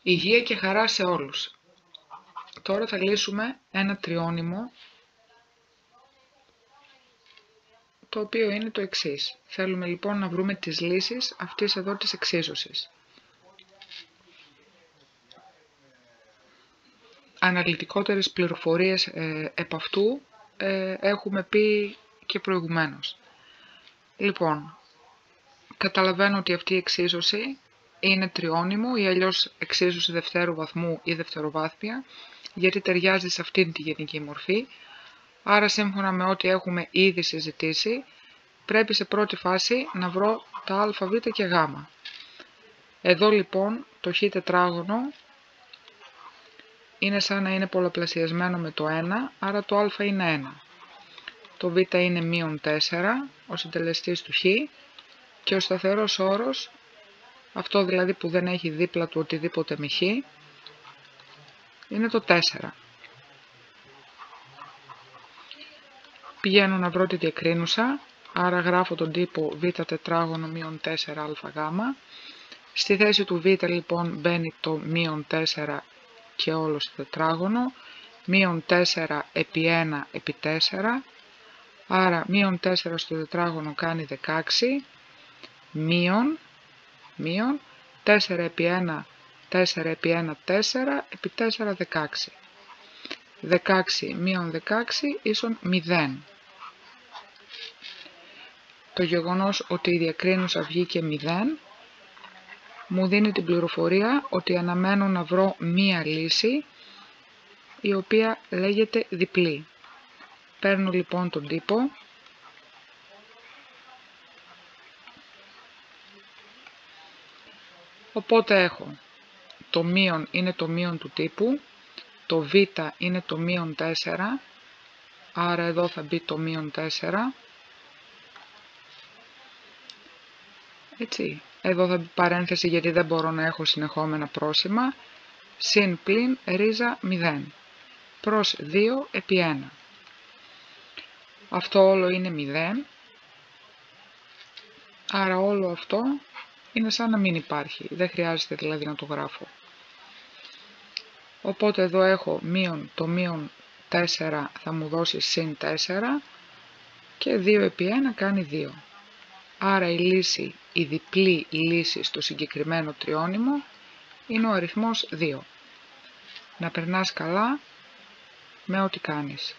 Υγεία και χαρά σε όλους. Τώρα θα λύσουμε ένα τριώνυμο, το οποίο είναι το εξής. Θέλουμε λοιπόν να βρούμε τις λύσεις αυτής εδώ της εξίσωσης. Αναλυτικότερες πληροφορίες επ' αυτού έχουμε πει και προηγουμένως. Λοιπόν, καταλαβαίνω ότι αυτή η εξίσωση είναι τριώνυμο ή αλλιώς εξίσωση δευτέρου βαθμού ή δευτεροβάθμια, γιατί ταιριάζει σε αυτήν τη γενική μορφή. Άρα σύμφωνα με ό,τι έχουμε ήδη συζητήσει, πρέπει σε πρώτη φάση να βρω τα α, β και γ. Εδώ λοιπόν το χ τετράγωνο είναι σαν να είναι πολλαπλασιασμένο με το 1, άρα το α είναι 1. Το β είναι -4, ο συντελεστής του χ, και ο σταθερός όρος, αυτό δηλαδή που δεν έχει δίπλα του οτιδήποτε με χ, είναι το 4. Πηγαίνω να βρω τη διακρίνουσα, άρα γράφω τον τύπο β τετράγωνο -4αγ. Στη θέση του β λοιπόν μπαίνει το -4 και όλο στο τετράγωνο, -4 επί 1 επί 4, άρα -4 στο τετράγωνο κάνει 16, μείον 4 επί 1, 4 επί 1, 4 επί 4, 16. 16 μείον 16 ίσον 0. Το γεγονός ότι η διακρίνουσα βγήκε 0 μου δίνει την πληροφορία ότι αναμένω να βρω μία λύση η οποία λέγεται διπλή. Παίρνω λοιπόν τον τύπο, οπότε έχω το μείον είναι το μείον του τύπου, το β είναι το -4, άρα εδώ θα μπει το -4, έτσι. Εδώ θα μπει παρένθεση γιατί δεν μπορώ να έχω συνεχόμενα πρόσημα, συν πλην ρίζα 0, προς 2 επί 1. Αυτό όλο είναι 0, άρα όλο αυτό είναι σαν να μην υπάρχει, δεν χρειάζεται δηλαδή να το γράφω. Οπότε εδώ έχω το -4 θα μου δώσει συν 4 και 2 επί 1 κάνει 2. Άρα η διπλή λύση στο συγκεκριμένο τριώνυμο είναι ο αριθμός 2. Να περνάς καλά με ό,τι κάνεις.